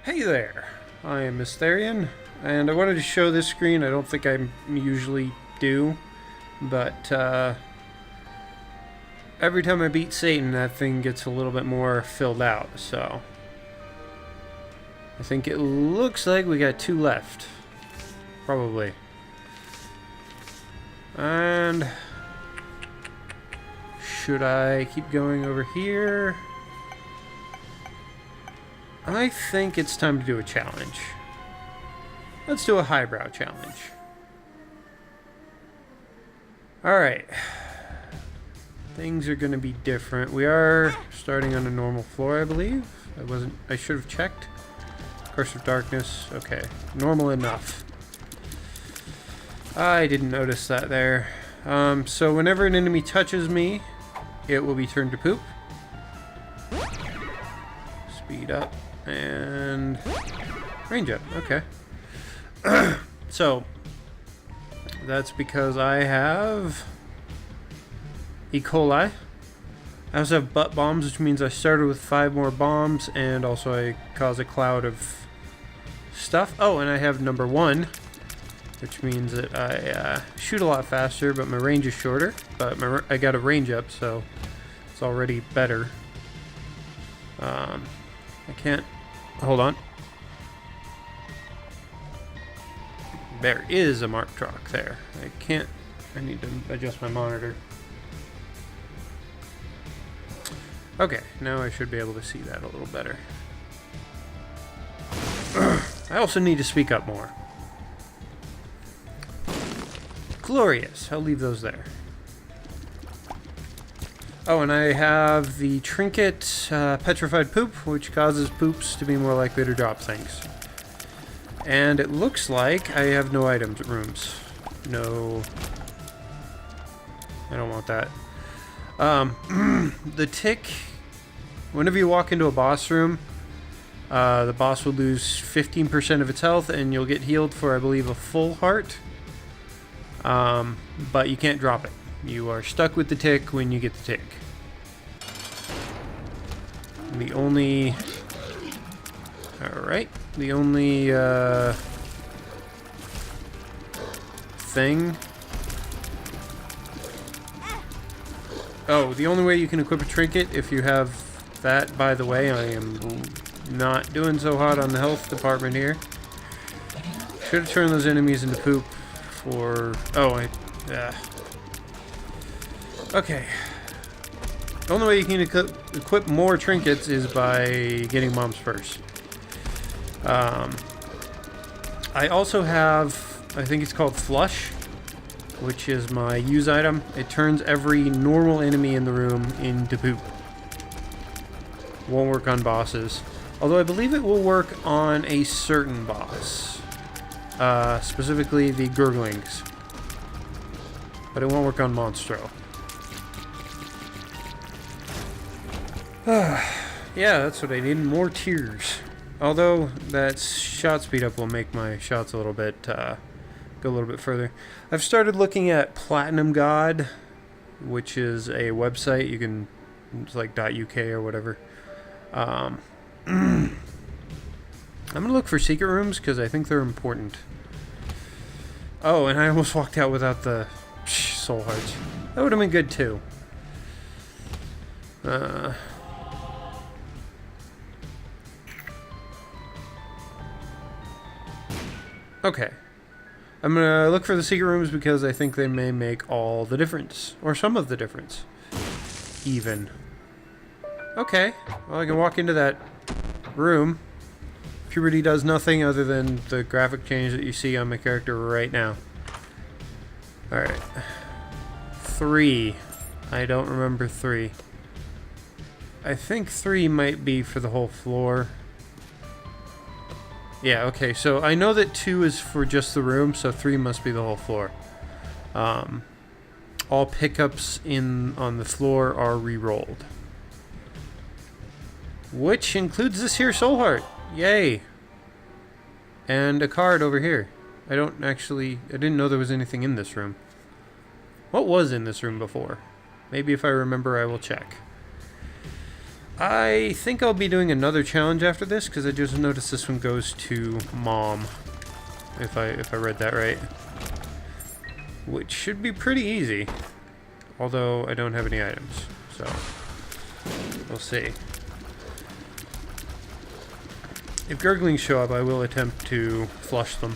Hey there, I am Mestherion, and I wanted to show this screen. I don't think I usually do, but every time I beat Satan, that thing gets a little bit more filled out, so I think it looks like we got 2 left. Probably. And should I keep going over here? I think it's time to do a challenge. Let's do a highbrow challenge. Alright. Things are going to be different. We are starting on a normal floor, I believe. I should have checked. Curse of Darkness. Okay. Normal enough. I didn't notice that there. So whenever an enemy touches me, it will be turned to poop. Speed up. And range up. Okay. So that's because I have E. coli. I also have butt bombs, which means I started with 5 more bombs, and also I cause a cloud of stuff. Oh, and I have number 1, which means that I shoot a lot faster, but my range is shorter. But I got a range up, so it's already better. I can't... Hold on. There is a mark truck there. I can't... I need to adjust my monitor. Okay, now I should be able to see that a little better. I also need to speak up more. Glorious. I'll leave those there. Oh, and I have the trinket petrified poop, which causes poops to be more likely to drop things. And it looks like I have no rooms. No. I don't want that. The tick, whenever you walk into a boss room, the boss will lose 15% of its health, and you'll get healed for, I believe, a full heart. But you can't drop it. You are stuck with the tick when you get the tick. The only... Alright. The only, thing... Oh, the only way you can equip a trinket, if you have that, by the way, I am not doing so hot on the health department here. Should have turned those enemies into poop for... Oh, okay. The only way you can equip more trinkets is by getting bombs first. I also have, I think it's called Flush, which is my use item. It turns every normal enemy in the room into poop. Won't work on bosses. Although I believe it will work on a certain boss. Specifically the Gurglings. But it won't work on Monstro. Yeah, that's what I need. More tears. Although that shot speed up will make my shots a little bit, go a little bit further. I've started looking at Platinum God, which is a website. You can, it's like .uk or whatever. I'm gonna look for secret rooms because I think they're important. Oh, and I almost walked out without the soul hearts. That would have been good too. Okay. I'm gonna look for the secret rooms because I think they may make all the difference. Or some of the difference. Even. Okay. Well, I can walk into that room. Puberty does nothing other than the graphic change that you see on my character right now. Alright. 3. I don't remember 3. I think 3 might be for the whole floor. Yeah, okay, so I know that 2 is for just the room, so 3 must be the whole floor. All pickups on the floor are re-rolled. Which includes this here soul heart. Yay! And a card over here. I didn't know there was anything in this room. What was in this room before? Maybe if I remember, I will check. I think I'll be doing another challenge after this, because I just noticed this one goes to Mom, if I read that right. Which should be pretty easy, although I don't have any items, so we'll see. If gurglings show up, I will attempt to flush them.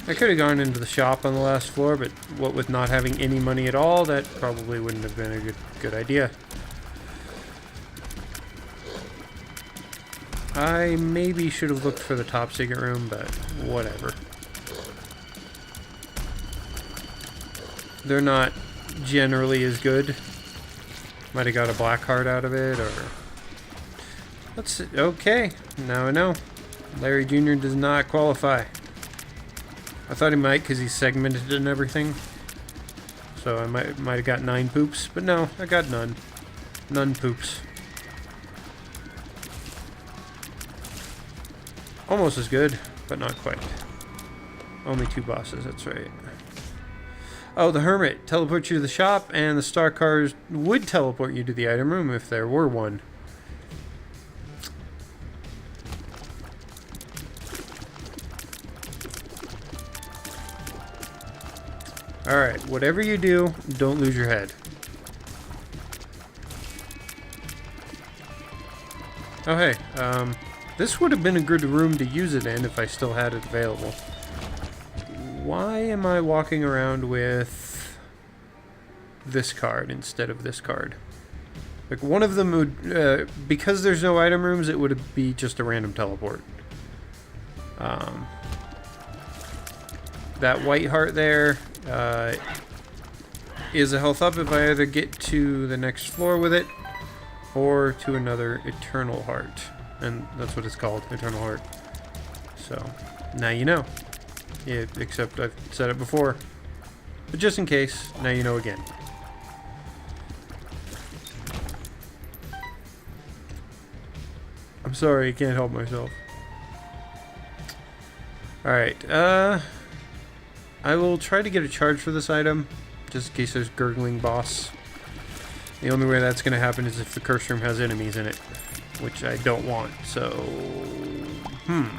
I could have gone into the shop on the last floor, but what with not having any money at all, that probably wouldn't have been a good idea. I maybe should have looked for the top secret room, but whatever. They're not generally as good. Might have got a black heart out of it, or... Let's see. Okay, now I know. Larry Jr. does not qualify. I thought he might because he's segmented and everything. So I might have got 9 poops, but no, I got none. None poops. Almost as good, but not quite. Only 2 bosses, that's right. Oh, the Hermit teleports you to the shop, and the star cars would teleport you to the item room if there were one. Alright, whatever you do, don't lose your head. Oh hey, this would have been a good room to use it in if I still had it available. Why am I walking around with this card instead of this card? Like, one of them would, because there's no item rooms, it would be just a random teleport. That white heart there is a health up if I either get to the next floor with it or to another eternal heart. And that's what it's called, eternal heart. So, now you know. Yeah, except I've said it before. But just in case, now you know again. I'm sorry, I can't help myself. Alright, I will try to get a charge for this item, just in case there's gurgling boss. The only way that's going to happen is if the curse room has enemies in it, which I don't want, so... I'm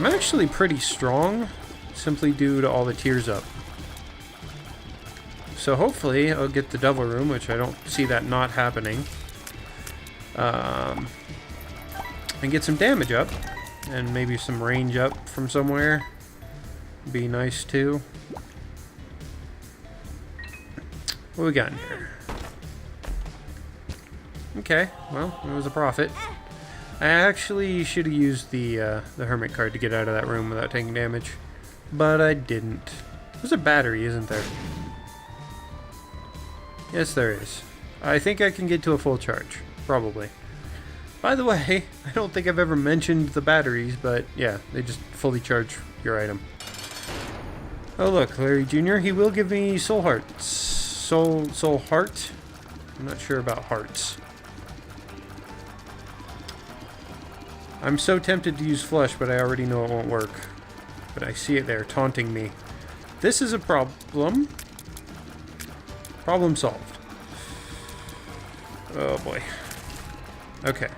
actually pretty strong, simply due to all the tears up. So hopefully I'll get the devil room, which I don't see that not happening. And get some damage up. And maybe some range up from somewhere. Be nice too. What we got in here? Okay, well, it was a profit. I actually should have used the Hermit card to get out of that room without taking damage. But I didn't. There's a battery, isn't there? Yes, there is. I think I can get to a full charge. Probably. By the way, I don't think I've ever mentioned the batteries, but yeah, they just fully charge your item. Oh look, Larry Jr., he will give me soul hearts. Soul heart? I'm not sure about hearts. I'm so tempted to use flush, but I already know it won't work. But I see it there, taunting me. This is a problem. Problem solved. Oh boy. Okay.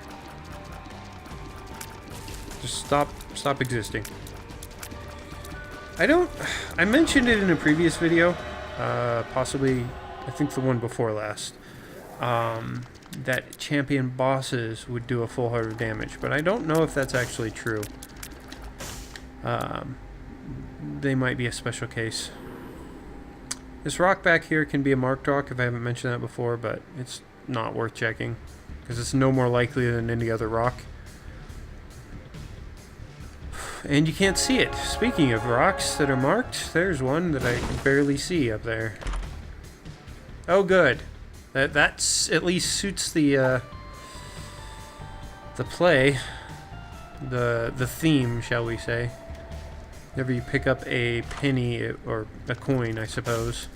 Just stop existing. I mentioned it in a previous video, possibly, I think the one before last, that champion bosses would do a full heart of damage, but I don't know if that's actually true. They might be a special case. This rock back here can be a marked rock if I haven't mentioned that before, but it's not worth checking, because it's no more likely than any other rock. And you can't see it. Speaking of rocks that are marked, there's one that I can barely see up there. Oh, good. That's at least suits the play, the theme, shall we say? Whenever you pick up a penny or a coin, I suppose,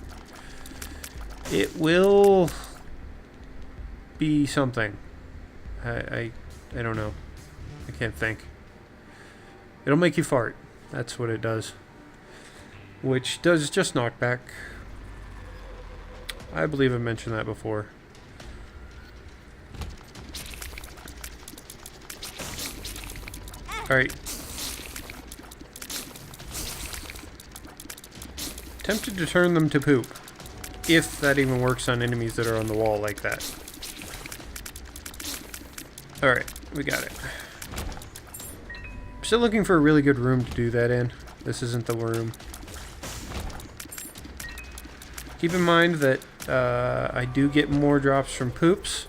it will be something. I don't know. I can't think. It'll make you fart. That's what it does. Which does just knockback. I believe I mentioned that before. Alright. Tempted to turn them to poop. If that even works on enemies that are on the wall like that. Alright, we got it. Still looking for a really good room to do that in. This isn't the room. Keep in mind that I do get more drops from poops,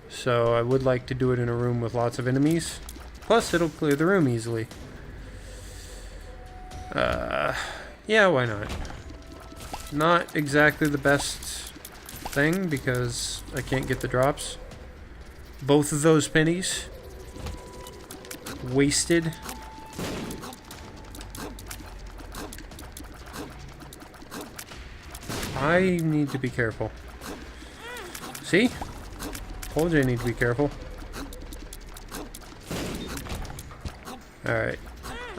so I would like to do it in a room with lots of enemies. Plus, it'll clear the room easily. Yeah, why not? Not exactly the best thing, because I can't get the drops. Both of those pennies wasted. I need to be careful. See? Told you I need to be careful. Alright.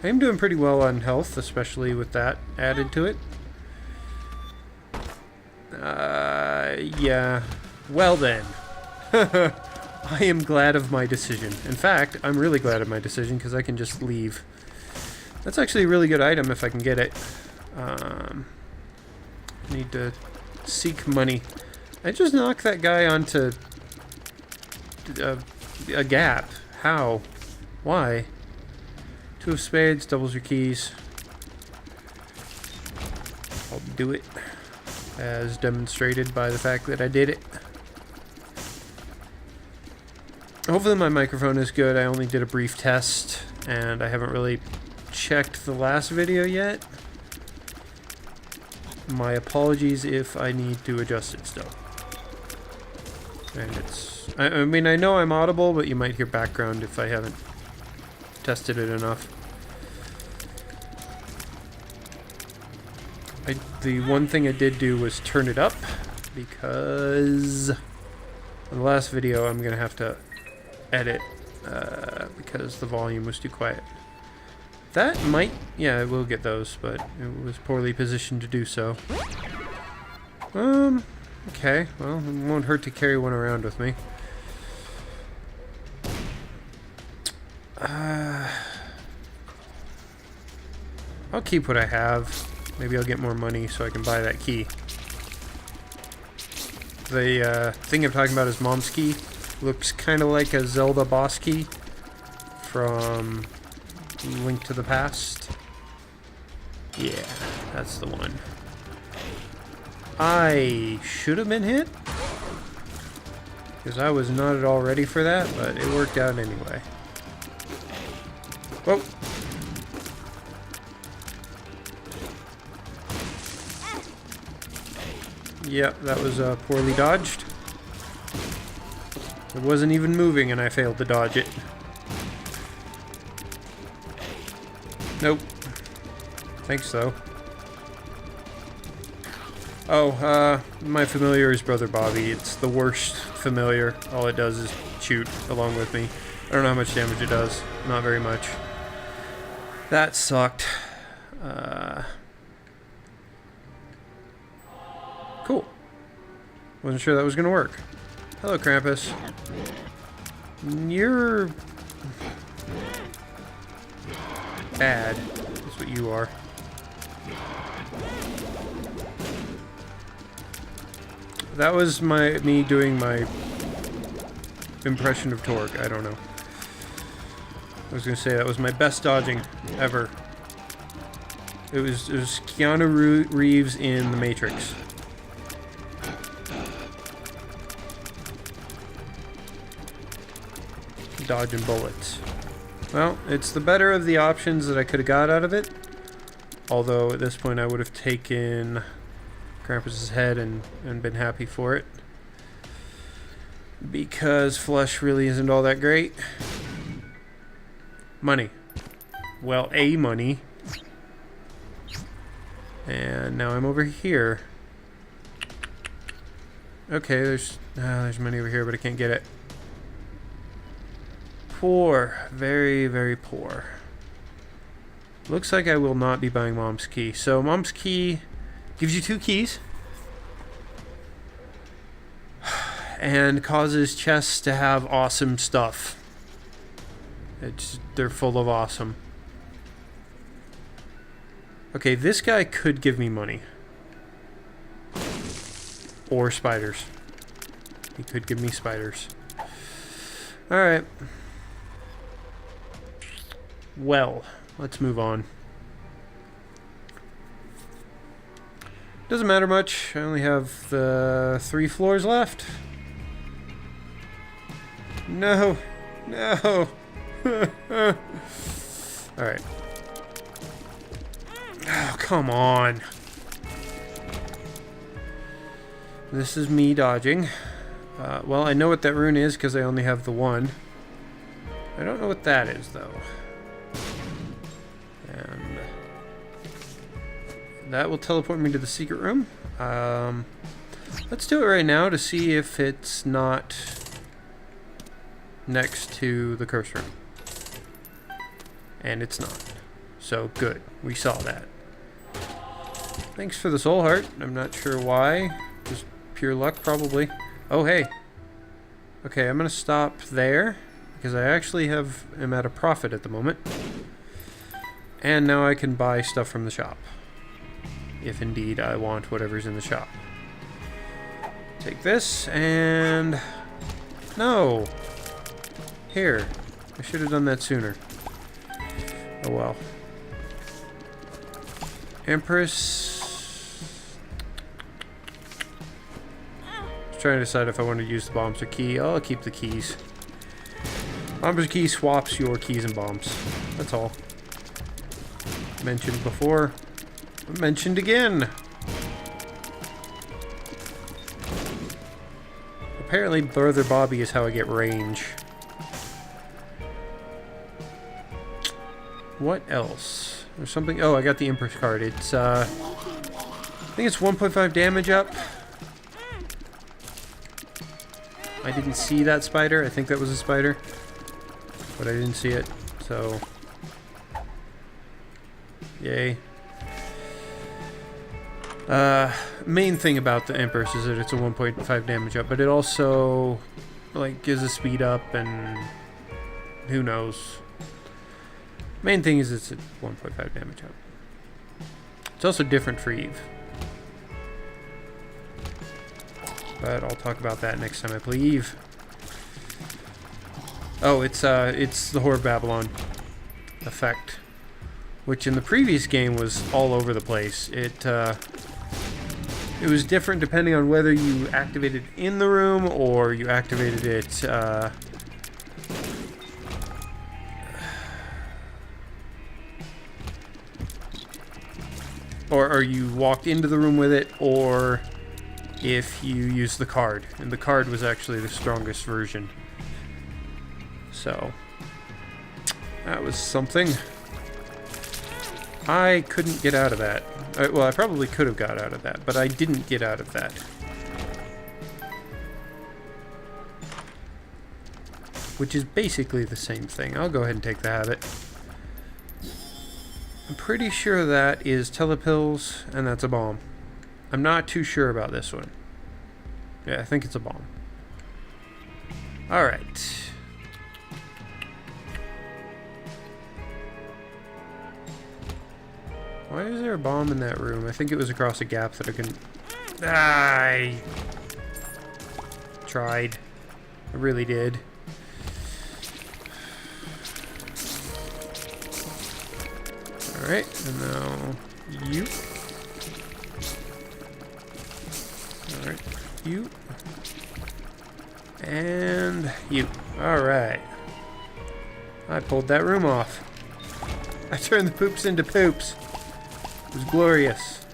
I am doing pretty well on health, especially with that added to it. Yeah. Well then. I am glad of my decision. In fact, I'm really glad of my decision because I can just leave. That's actually a really good item if I can get it. Need to seek money. I just knocked that guy onto a gap. How? Why? Two of spades doubles your keys. I'll do it, as demonstrated by the fact that I did it. Hopefully my microphone is good. I only did a brief test, and I haven't really checked the last video yet. My apologies if I need to adjust it still. And it's... I mean, I know I'm audible, but you might hear background if I haven't tested it enough. The one thing I did do was turn it up, because in the last video I'm going to have to edit because the volume was too quiet. That might... yeah, I will get those, but it was poorly positioned to do so. Okay, well, it won't hurt to carry one around with me. I'll keep what I have. Maybe I'll get more money so I can buy that key. The thing I'm talking about is Mom's key. Looks kind of like a Zelda boss key from Link to the Past. Yeah, that's the one. I should have been hit, because I was not at all ready for that, but it worked out anyway. Whoa. Yep, that was poorly dodged. It wasn't even moving and I failed to dodge it. Nope. Thanks though. Oh, my familiar is Brother Bobby. It's the worst familiar. All it does is shoot along with me. I don't know how much damage it does. Not very much. That sucked. Cool. Wasn't sure that was gonna work. Hello, Krampus. You're bad. That's what you are. That was me doing my impression of Torg. I don't know. I was gonna say that was my best dodging ever. It was Keanu Reeves in The Matrix. Dodging bullets. Well, it's the better of the options that I could have got out of it. Although at this point I would have taken Krampus's head and been happy for it. Because flesh really isn't all that great. Money. Well, money. And now I'm over here. Okay, there's money over here, but I can't get it. Poor. Very, very poor. Looks like I will not be buying Mom's Key. So Mom's Key gives you 2 keys. And causes chests to have awesome stuff. They're full of awesome. Okay, this guy could give me money. Or spiders. He could give me spiders. Alright. Well, let's move on. Doesn't matter much. I only have the 3 floors left. No. No. Alright. Oh, come on. This is me dodging. Well, I know what that rune is because I only have the 1. I don't know what that is, though. And that will teleport me to the secret room. Let's do it right now to see if it's not next to the curse room. And it's not. So, good. We saw that. Thanks for the soul heart. I'm not sure why. Just pure luck, probably. Oh, hey. Okay, I'm going to stop there. Because I actually am at a profit at the moment. And now I can buy stuff from the shop. If indeed I want whatever's in the shop. Take this and... No! Here. I should have done that sooner. Oh well. Empress. Just trying to decide if I want to use the bombs or key. Oh, I'll keep the keys. Bombs or key swaps your keys and bombs. That's all. Mentioned before. Mentioned again. Apparently, Brother Bobby is how I get range. What else? There's something... Oh, I got the Empress card. It's, I think it's 1.5 damage up. I didn't see that spider. I think that was a spider. But I didn't see it. So... Yay. Main thing about the Empress is that it's a 1.5 damage up. But it also, like, gives a speed up and... Who knows... Main thing is it's at 1.5 damage up. It's also different for Eve. But I'll talk about that next time I play Eve. Oh, it's the Whore of Babylon effect. Which in the previous game was all over the place. It was different depending on whether you activated it in the room or you activated it... Or you walked into the room with it, or if you used the card. And the card was actually the strongest version. So, that was something. I couldn't get out of that. Well, I probably could have got out of that, but I didn't get out of that. Which is basically the same thing. I'll go ahead and take the habit. I'm pretty sure that is telepills, and that's a bomb. I'm not too sure about this one. Yeah, I think it's a bomb. Alright. Why is there a bomb in that room? I think it was across a gap that I couldn't... I tried. I really did. Alright, and now you. Alright, you. And you. Alright. I pulled that room off. I turned the poops into poops. It was glorious.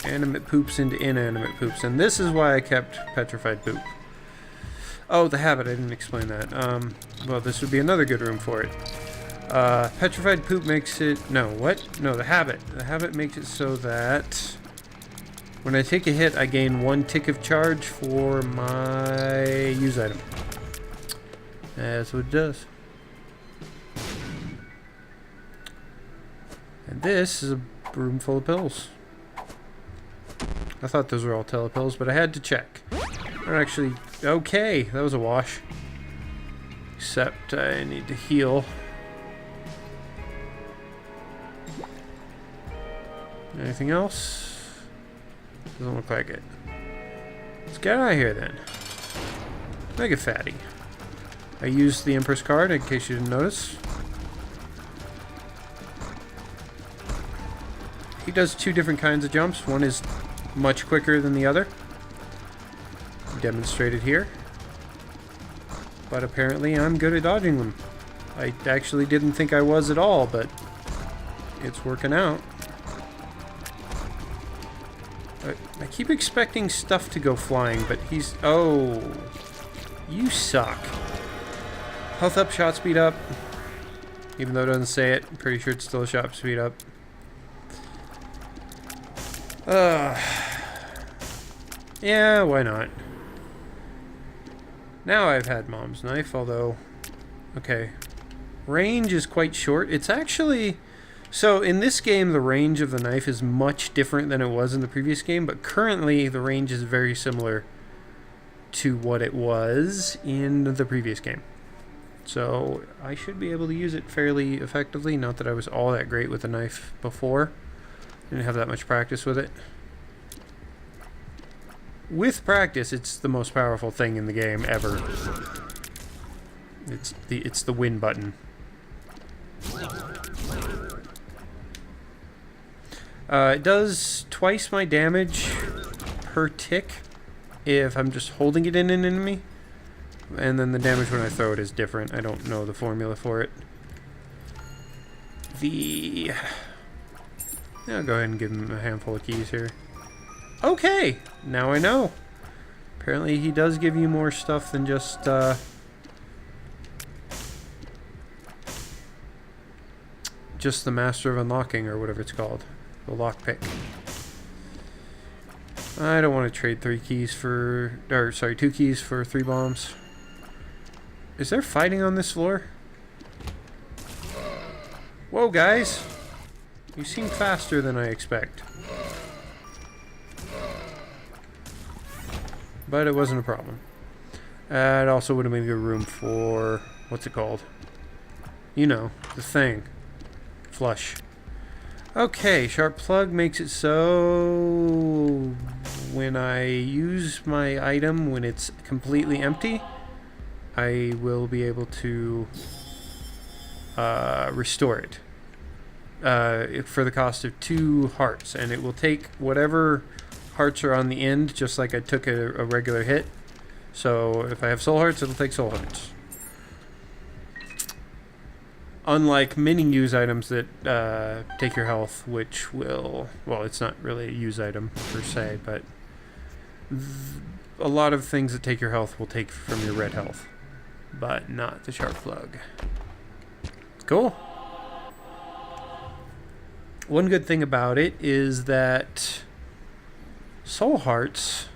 Animate poops into inanimate poops. And this is why I kept petrified poop. Oh, the habit. I didn't explain that. Well, this would be another good room for it. Petrified poop makes it... No, what? No, the habit. The habit makes it so that... When I take a hit, I gain 1 tick of charge for my use item. That's what it does. And this is a room full of pills. I thought those were all telepills, but I had to check. They're actually... Okay, that was a wash. Except I need to heal. Anything else? Doesn't look like it. Let's get out of here then. Mega Fatty. I used the Empress card in case you didn't notice. He does two different kinds of jumps. One is much quicker than the other. Demonstrated here. But apparently I'm good at dodging them. I actually didn't think I was at all, but it's working out. I keep expecting stuff to go flying, but he's... Oh. You suck. Health up, shot speed up. Even though it doesn't say it, I'm pretty sure it's still a shot speed up. Yeah, why not? Now I've had Mom's Knife, although... Okay. Range is quite short. It's actually... So, in this game, the range of the knife is much different than it was in the previous game, but currently the range is very similar to what it was in the previous game. So, I should be able to use it fairly effectively. Not that I was all that great with the knife before. Didn't have that much practice with it. With practice, it's the most powerful thing in the game ever. It's the win button. It does twice my damage per tick if I'm just holding it in an enemy. And then the damage when I throw it is different. I don't know the formula for it. I'll go ahead and give him a handful of keys here. Okay! Now I know. Apparently he does give you more stuff than just, just the Master of Unlocking, or whatever it's called. The lockpick. I don't want to trade 2 keys for 3 bombs. Is there fighting on this floor? Whoa, guys! You seem faster than I expect. But it wasn't a problem. It also would have made good room for... What's it called? You know, the thing. Flush. Okay, Sharp Plug makes it so... When I use my item, when it's completely empty, I will be able to restore it. For the cost of 2 hearts. And it will take whatever hearts are on the end, just like I took a regular hit. So if I have soul hearts, it'll take soul hearts. Unlike many use items that take your health, which will... Well, it's not really a use item per se, but... A lot of things that take your health will take from your red health. But not the Sharp Plug. Cool. One good thing about it is that soul hearts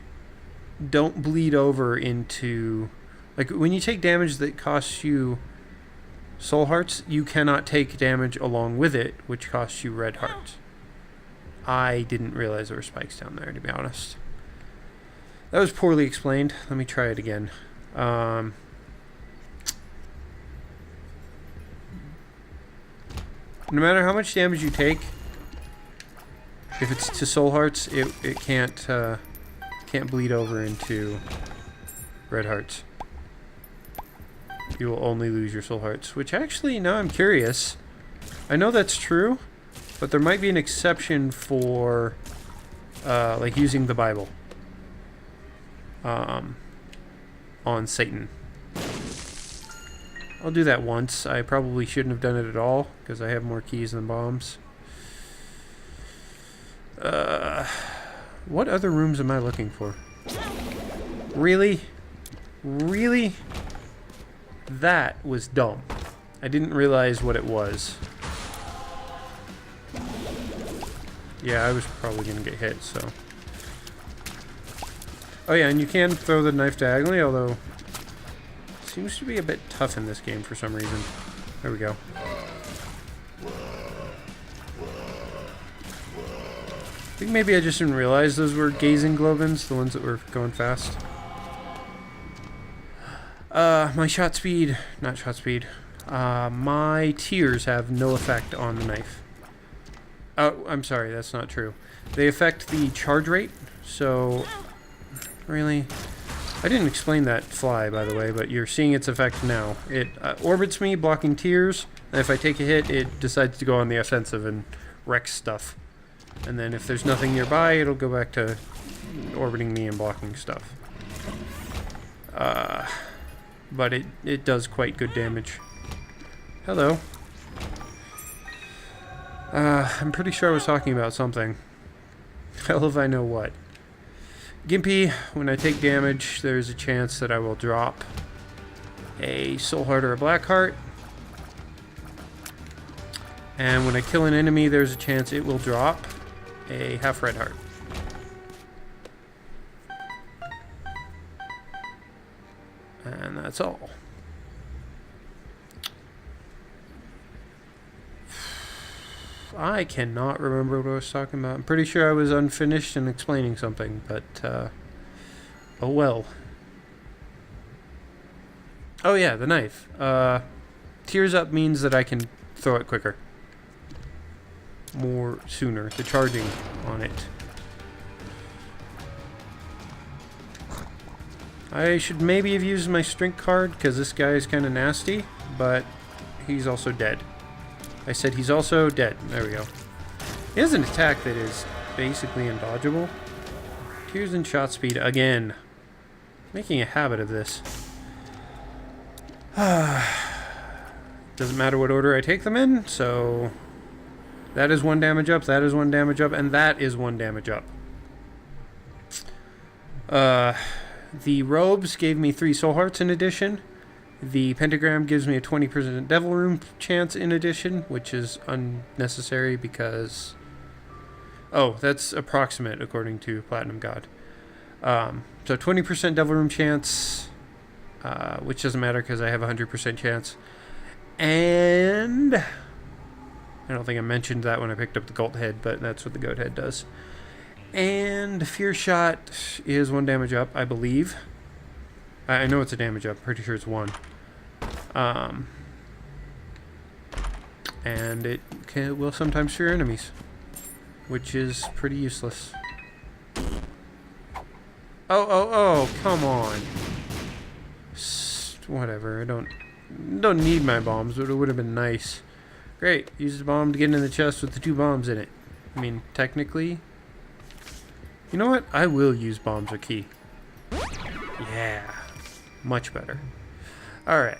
don't bleed over into... Like, when you take damage that costs you soul hearts, you cannot take damage along with it, which costs you red hearts. I didn't realize there were spikes down there, to be honest. That was poorly explained. Let me try it again. No matter how much damage you take, if it's to soul hearts, it can't bleed over into red hearts. You will only lose your soul hearts, which actually, now I'm curious. I know that's true, but there might be an exception for like using the Bible on Satan. I'll do that once. I probably shouldn't have done it at all because I have more keys than bombs. What other rooms am I looking for? Really? Really? That was dumb. I didn't realize what it was. Yeah, I was probably going to get hit, so... Oh yeah, and you can throw the knife diagonally, although... It seems to be a bit tough in this game for some reason. There we go. think maybe I just didn't realize those were gazing globins, the ones that were going fast. My shot speed, not shot speed. My tears have no effect on the knife. Oh, I'm sorry, that's not true. They affect the charge rate, so... Really? I didn't explain that fly, by the way, but you're seeing its effect now. It orbits me, blocking tears, and if I take a hit, it decides to go on the offensive and wreck stuff. And then if there's nothing nearby, it'll go back to orbiting me and blocking stuff. But it does quite good damage. Hello. I'm pretty sure I was talking about something. Hell if I know what. Gimpy, when I take damage, there's a chance that I will drop a soul heart or a black heart. And when I kill an enemy, there's a chance it will drop a half red heart. And that's all. I cannot remember what I was talking about. I'm pretty sure I was unfinished and explaining something, but, oh well. Oh yeah, the knife. Tears up means that I can throw it quicker. More sooner. The charging on it. I should maybe have used my strength card, because this guy is kind of nasty, but he's also dead. I said he's also dead. There we go. He has an attack that is basically undodgeable. Tears and shot speed again. Making a habit of this. Doesn't matter what order I take them in, so... That is 1 damage up, that is 1 damage up, and that is 1 damage up. The robes gave me 3 soul hearts in addition. The pentagram gives me a 20% devil room chance in addition, which is unnecessary because... Oh, that's approximate according to Platinum God. So 20% devil room chance, which doesn't matter because I have a 100% chance. And... I don't think I mentioned that when I picked up the goat head, but that's what the goat head does. And Fear Shot is 1 damage up, I believe. I know it's a damage up. Pretty sure it's 1. And it will sometimes fear enemies, which is pretty useless. Oh, come on. Whatever, I don't need my bombs, but it would have been nice. Great, use the bomb to get in the chest with the 2 bombs in it. I mean, technically... You know what? I will use bombs or key. Yeah. Much better. Alright.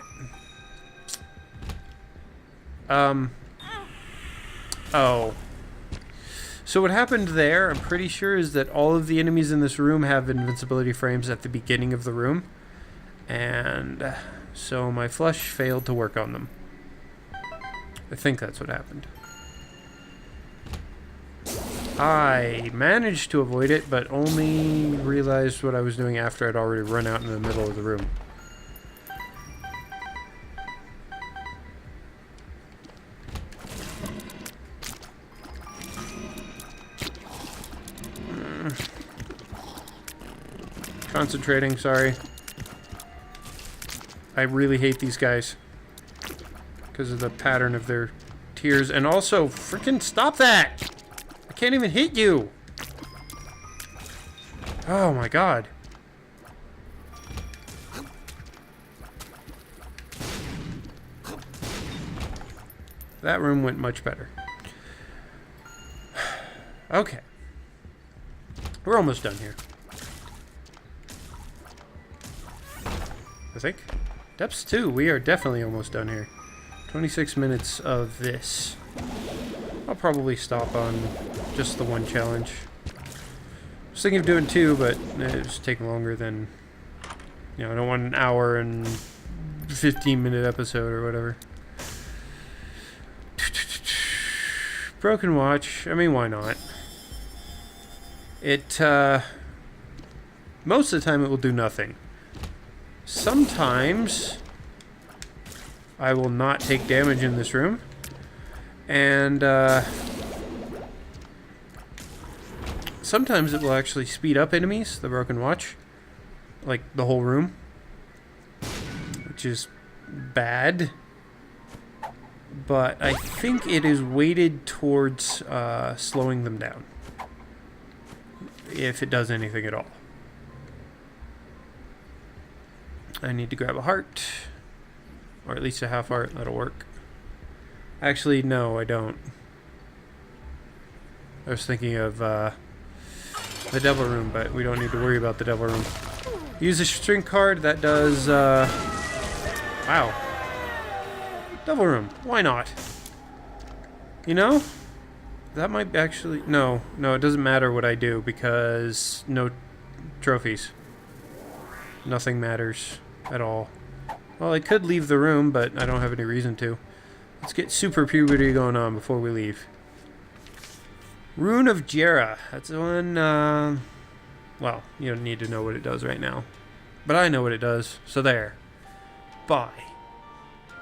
Oh. So what happened there, I'm pretty sure, is that all of the enemies in this room have invincibility frames at the beginning of the room. And so my flush failed to work on them. I think that's what happened. I managed to avoid it, but only realized what I was doing after I'd already run out in the middle of the room. Concentrating, sorry. I really hate these guys because of the pattern of their tears, and also, freaking stop that! I can't even hit you! Oh my god. That room went much better. Okay. We're almost done here. I think. Depths 2, we are definitely almost done here. 26 minutes of this. I'll probably stop on just the 1 challenge. I was thinking of doing 2, but it was taking longer than... You know, I don't want an hour and 15-minute episode or whatever. Broken watch. I mean, why not? It, most of the time it will do nothing. Sometimes I will not take damage in this room. And, sometimes it will actually speed up enemies, the Broken Watch. Like, the whole room. Which is bad. But I think it is weighted towards slowing them down. If it does anything at all. I need to grab a heart. Or at least a half heart. That'll work. Actually, no, I don't. I was thinking of the Devil Room, but we don't need to worry about the Devil Room. Use a string card. That does... wow. Devil Room. Why not? You know? That might actually... No, it doesn't matter what I do because no trophies. Nothing matters at all. Well, I could leave the room, but I don't have any reason to. Let's get Super Puberty going on before we leave. Rune of Jera. That's one, well, you don't need to know what it does right now. But I know what it does, so there. Bye.